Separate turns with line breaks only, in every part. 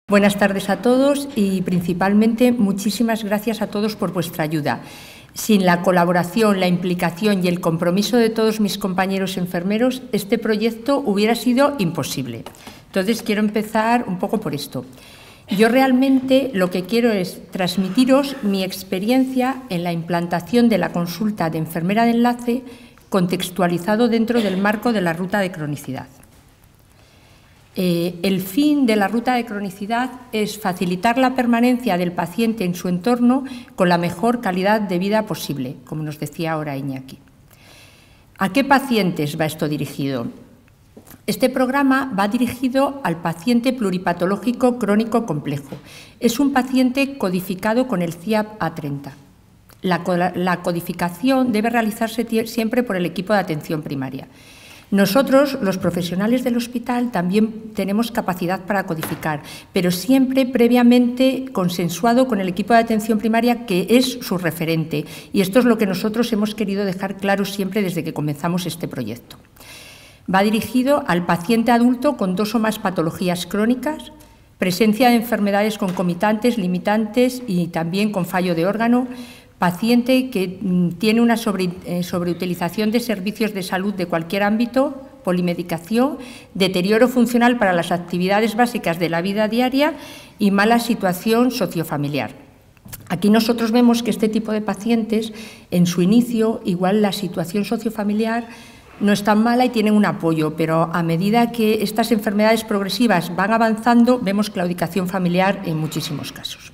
Buenas tardes a todos y principalmente muchísimas gracias a todos por vuestra ayuda. Sin la colaboración, la implicación y el compromiso de todos mis compañeros enfermeros, este proyecto hubiera sido imposible. Entonces, quiero empezar un poco por esto. Yo realmente lo que quiero es transmitiros mi experiencia en la implantación de la consulta de enfermera de enlace contextualizado dentro del marco de la ruta de cronicidad. El fin de la ruta de cronicidad es facilitar la permanencia del paciente en su entorno con la mejor calidad de vida posible, como nos decía ahora Iñaki. ¿A qué pacientes va esto dirigido? Este programa va dirigido al paciente pluripatológico crónico complejo. Es un paciente codificado con el CIAP A30. La codificación debe realizarse siempre por el equipo de atención primaria. Nosotros, los profesionales del hospital, también tenemos capacidad para codificar, pero siempre previamente consensuado con el equipo de atención primaria, que es su referente. Y esto es lo que nosotros hemos querido dejar claro siempre desde que comenzamos este proyecto. Va dirigido al paciente adulto con 2 o más patologías crónicas, presencia de enfermedades concomitantes, limitantes y también con fallo de órgano, paciente que tiene una sobreutilización de servicios de salud de cualquier ámbito, polimedicación, deterioro funcional para las actividades básicas de la vida diaria y mala situación sociofamiliar. Aquí nosotros vemos que este tipo de pacientes, en su inicio, igual la situación sociofamiliar no es tan mala y tienen un apoyo, pero a medida que estas enfermedades progresivas van avanzando, vemos claudicación familiar en muchísimos casos.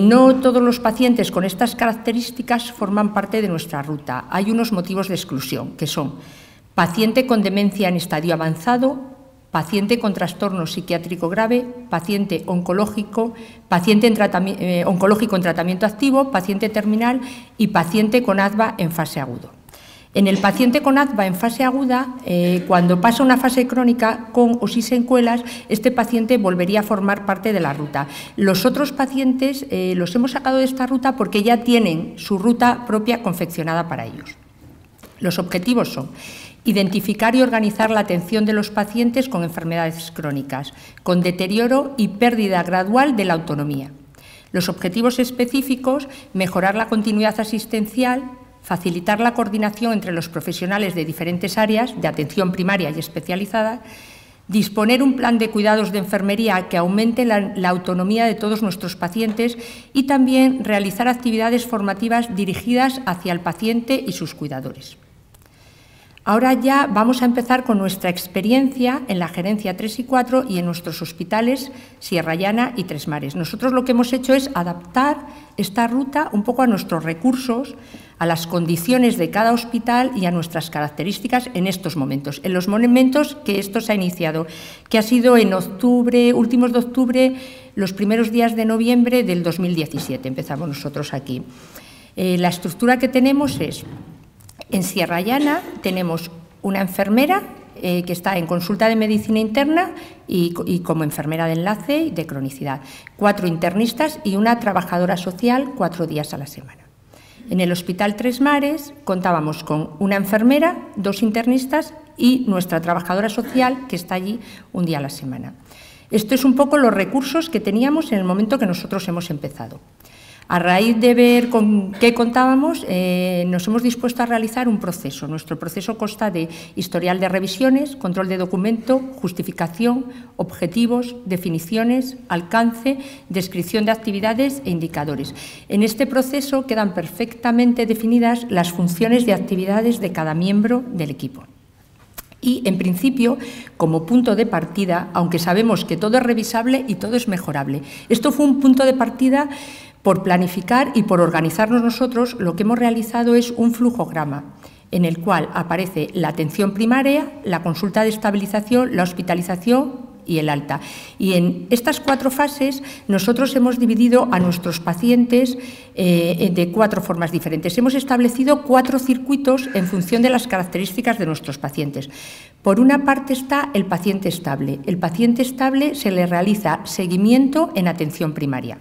No todos los pacientes con estas características forman parte de nuestra ruta. Hay unos motivos de exclusión, que son paciente con demencia en estadio avanzado, paciente con trastorno psiquiátrico grave, paciente oncológico, paciente oncológico en tratamiento activo, paciente terminal y paciente con ADVA en fase aguda. En el paciente con ADVA en fase aguda, cuando pasa una fase crónica con o sin secuelas, este paciente volvería a formar parte de la ruta. Los otros pacientes los hemos sacado de esta ruta porque ya tienen su ruta propia confeccionada para ellos. Los objetivos son identificar y organizar la atención de los pacientes con enfermedades crónicas, con deterioro y pérdida gradual de la autonomía. Los objetivos específicos: mejorar la continuidad asistencial, facilitar la coordinación entre los profesionales de diferentes áreas de atención primaria y especializada, disponer un plan de cuidados de enfermería que aumente la autonomía de todos nuestros pacientes y también realizar actividades formativas dirigidas hacia el paciente y sus cuidadores. Ahora ya vamos a empezar con nuestra experiencia en la gerencia 3 y 4 y en nuestros hospitales Sierra Llana y Tres Mares. Nosotros lo que hemos hecho es adaptar esta ruta un poco a nuestros recursos, a las condiciones de cada hospital y a nuestras características en estos momentos, en los momentos que esto se ha iniciado, que ha sido en octubre, últimos de octubre, los primeros días de noviembre del 2017, empezamos nosotros aquí. La estructura que tenemos es: en Sierra Llana tenemos una enfermera que está en consulta de medicina interna y como enfermera de enlace y de cronicidad, 4 internistas y una trabajadora social 4 días a la semana. En el Hospital Tres Mares contábamos con una enfermera, 2 internistas y nuestra trabajadora social, que está allí un día a la semana. Esto es un poco los recursos que teníamos en el momento que nosotros hemos empezado. A raíz de ver con qué contábamos, nos hemos dispuesto a realizar un proceso. Nuestro proceso consta de historial de revisiones, control de documento, justificación, objetivos, definiciones, alcance, descripción de actividades e indicadores. En este proceso quedan perfectamente definidas las funciones y actividades de cada miembro del equipo. Y, en principio, como punto de partida, aunque sabemos que todo es revisable y todo es mejorable, esto fue un punto de partida. Por planificar y por organizarnos nosotros, lo que hemos realizado es un flujograma en el cual aparece la atención primaria, la consulta de estabilización, la hospitalización y el alta. Y en estas 4 fases nosotros hemos dividido a nuestros pacientes de 4 formas diferentes. Hemos establecido 4 circuitos en función de las características de nuestros pacientes. Por una parte está el paciente estable. El paciente estable se le realiza seguimiento en atención primaria.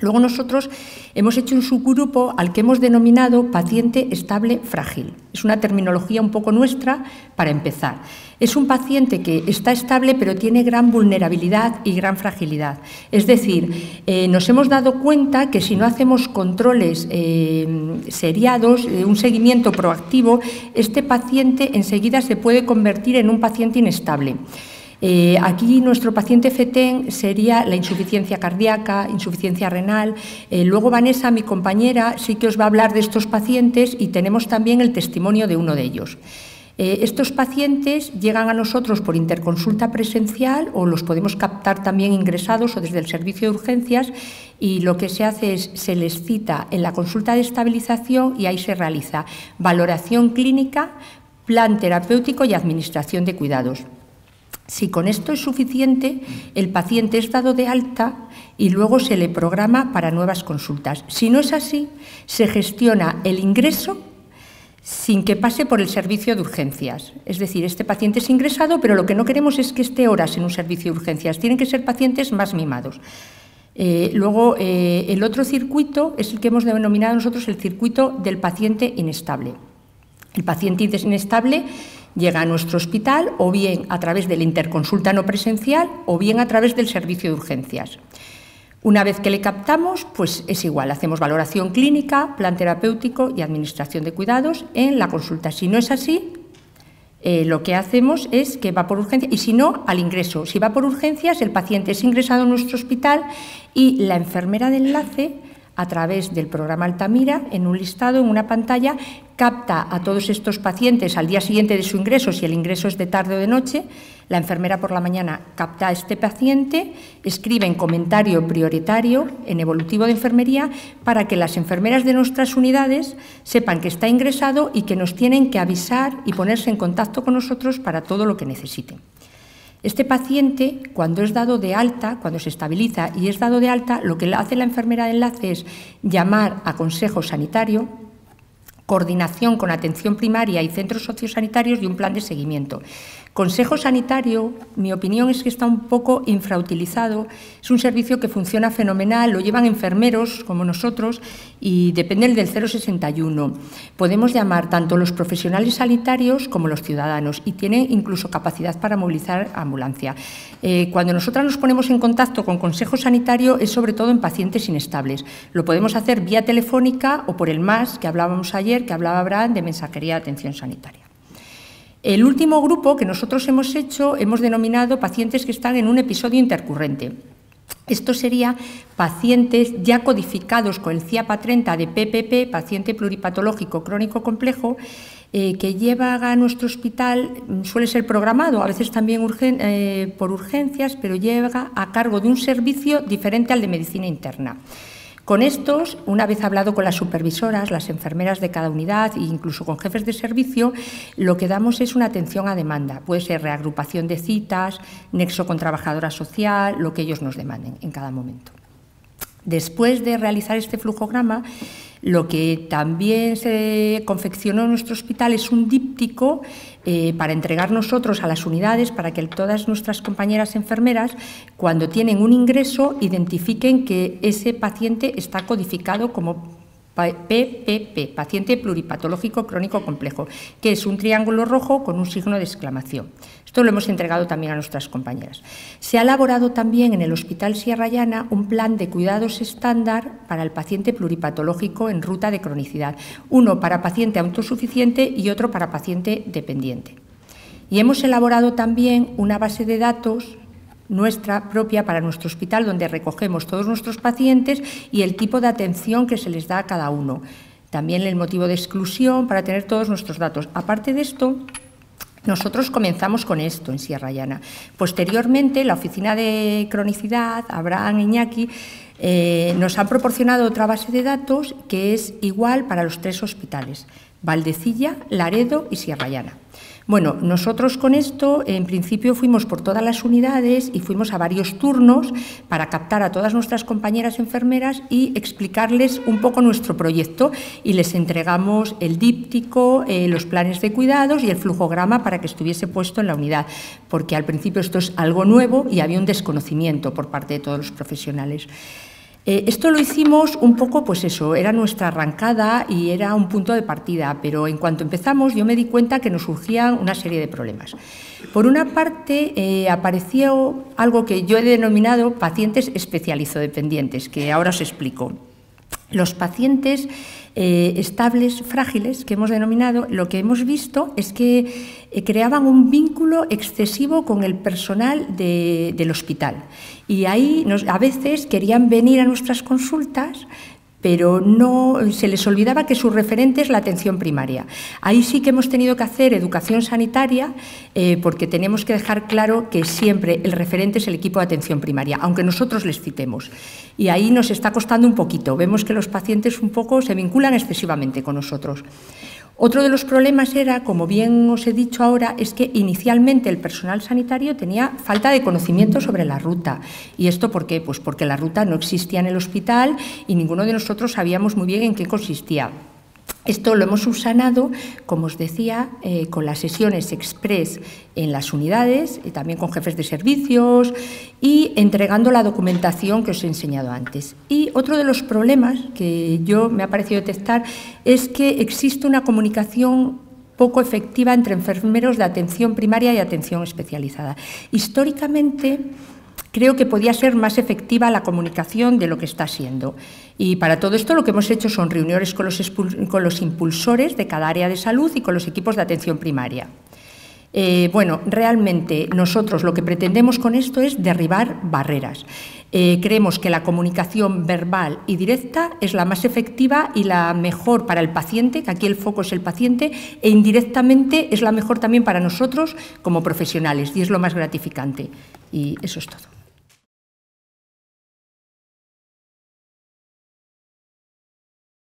Luego nosotros hemos hecho un subgrupo al que hemos denominado paciente estable frágil. Es una terminología un poco nuestra para empezar. Es un paciente que está estable pero tiene gran vulnerabilidad y gran fragilidad. Es decir, nos hemos dado cuenta que si no hacemos controles seriados, un seguimiento proactivo, este paciente enseguida se puede convertir en un paciente inestable. Aquí nuestro paciente FETEN sería la insuficiencia cardíaca, insuficiencia renal. Luego Vanessa, mi compañera, sí que os va a hablar de estos pacientes y tenemos también el testimonio de uno de ellos. Estos pacientes llegan a nosotros por interconsulta presencial o los podemos captar también ingresados o desde el servicio de urgencias, y lo que se hace es se les cita en la consulta de estabilización y ahí se realiza valoración clínica, plan terapéutico y administración de cuidados. Si con esto es suficiente, el paciente es dado de alta y luego se le programa para nuevas consultas. Si no es así, se gestiona el ingreso sin que pase por el servicio de urgencias. Es decir, este paciente es ingresado, pero lo que no queremos es que esté horas en un servicio de urgencias. Tienen que ser pacientes más mimados. Luego, el otro circuito es el que hemos denominado nosotros el circuito del paciente inestable. El paciente inestable llega a nuestro hospital o bien a través de la interconsulta no presencial o bien a través del servicio de urgencias. Una vez que le captamos, pues es igual, hacemos valoración clínica, plan terapéutico y administración de cuidados en la consulta. Si no es así, lo que hacemos es que va por urgencias y si no, al ingreso. Si va por urgencias, el paciente es ingresado en nuestro hospital y la enfermera de enlace, a través del programa Altamira, en un listado, en una pantalla, capta a todos estos pacientes al día siguiente de su ingreso, si el ingreso es de tarde o de noche. La enfermera por la mañana capta a este paciente, escribe en comentario prioritario, en evolutivo de enfermería, para que las enfermeras de nuestras unidades sepan que está ingresado y que nos tienen que avisar y ponerse en contacto con nosotros para todo lo que necesiten. Este paciente, cuando es dado de alta, cuando se estabiliza y es dado de alta, lo que hace la enfermera de enlace es llamar a consejo sanitario, coordinación con atención primaria y centros sociosanitarios y un plan de seguimiento. Consejo sanitario, mi opinión es que está un poco infrautilizado, es un servicio que funciona fenomenal, lo llevan enfermeros como nosotros y depende del 061. Podemos llamar tanto los profesionales sanitarios como los ciudadanos y tiene incluso capacidad para movilizar ambulancia. Cuando nosotras nos ponemos en contacto con Consejo Sanitario es sobre todo en pacientes inestables. Lo podemos hacer vía telefónica o por el MAS que hablábamos ayer, que hablaba Abraham, de mensajería de atención sanitaria. El último grupo que nosotros hemos hecho, hemos denominado pacientes que están en un episodio intercurrente. Esto sería pacientes ya codificados con el CIAPA 30 de PPP, paciente pluripatológico crónico complejo, que lleva a nuestro hospital, suele ser programado, a veces también por urgencias, pero llega a cargo de un servicio diferente al de medicina interna. Con estos, una vez hablado con las supervisoras, las enfermeras de cada unidad e incluso con jefes de servicio, lo que damos es una atención a demanda. Puede ser reagrupación de citas, nexo con trabajadora social, lo que ellos nos demanden en cada momento. Después de realizar este flujograma, lo que también se confeccionó en nuestro hospital es un díptico para entregar nosotros a las unidades para que todas nuestras compañeras enfermeras, cuando tienen un ingreso, identifiquen que ese paciente está codificado como PPP, paciente pluripatológico crónico complejo, que es un triángulo rojo con un signo de exclamación. Esto lo hemos entregado también a nuestras compañeras. Se ha elaborado también en el Hospital Sierra Llana un plan de cuidados estándar para el paciente pluripatológico en ruta de cronicidad, uno para paciente autosuficiente y otro para paciente dependiente. Y hemos elaborado también una base de datos nuestra propia para nuestro hospital, donde recogemos todos nuestros pacientes y el tipo de atención que se les da a cada uno. También el motivo de exclusión para tener todos nuestros datos. Aparte de esto, nosotros comenzamos con esto en Sierra Llana. Posteriormente, la Oficina de Cronicidad, Abraham e Iñaki, nos han proporcionado otra base de datos que es igual para los 3 hospitales, Valdecilla, Laredo y Sierra Llana. Bueno, nosotros con esto, en principio, fuimos por todas las unidades y fuimos a varios turnos para captar a todas nuestras compañeras enfermeras y explicarles un poco nuestro proyecto y les entregamos el díptico, los planes de cuidados y el flujograma para que estuviese puesto en la unidad, porque al principio esto es algo nuevo y había un desconocimiento por parte de todos los profesionales. Esto lo hicimos un poco, pues eso, era nuestra arrancada y era un punto de partida, pero en cuanto empezamos yo me di cuenta que nos surgían una serie de problemas. Por una parte, apareció algo que yo he denominado pacientes especializodependientes, que ahora os explico. Los pacientes estables, frágiles, que hemos denominado, lo que hemos visto es que creaban un vínculo excesivo con el personal del hospital. Y ahí a veces querían venir a nuestras consultas, pero no se les olvidaba que su referente es la atención primaria. Ahí sí que hemos tenido que hacer educación sanitaria porque tenemos que dejar claro que siempre el referente es el equipo de atención primaria, aunque nosotros les citemos. Y ahí nos está costando un poquito. Vemos que los pacientes un poco se vinculan excesivamente con nosotros. Otro de los problemas era, como bien os he dicho ahora, es que inicialmente el personal sanitario tenía falta de conocimiento sobre la ruta. ¿Y esto por qué? Pues porque la ruta no existía en el hospital y ninguno de nosotros sabíamos muy bien en qué consistía. Esto lo hemos subsanado, como os decía, con las sesiones express en las unidades, y también con jefes de servicios y entregando la documentación que os he enseñado antes. Y otro de los problemas que me ha parecido detectar es que existe una comunicación poco efectiva entre enfermeros de atención primaria y atención especializada. Históricamente, creo que podía ser más efectiva la comunicación de lo que está siendo. Y para todo esto lo que hemos hecho son reuniones con los impulsores de cada área de salud y con los equipos de atención primaria. Bueno, realmente nosotros lo que pretendemos con esto es derribar barreras. Creemos que la comunicación verbal y directa es la más efectiva y la mejor para el paciente, que aquí el foco es el paciente, e indirectamente es la mejor también para nosotros como profesionales y es lo más gratificante. Y eso es todo.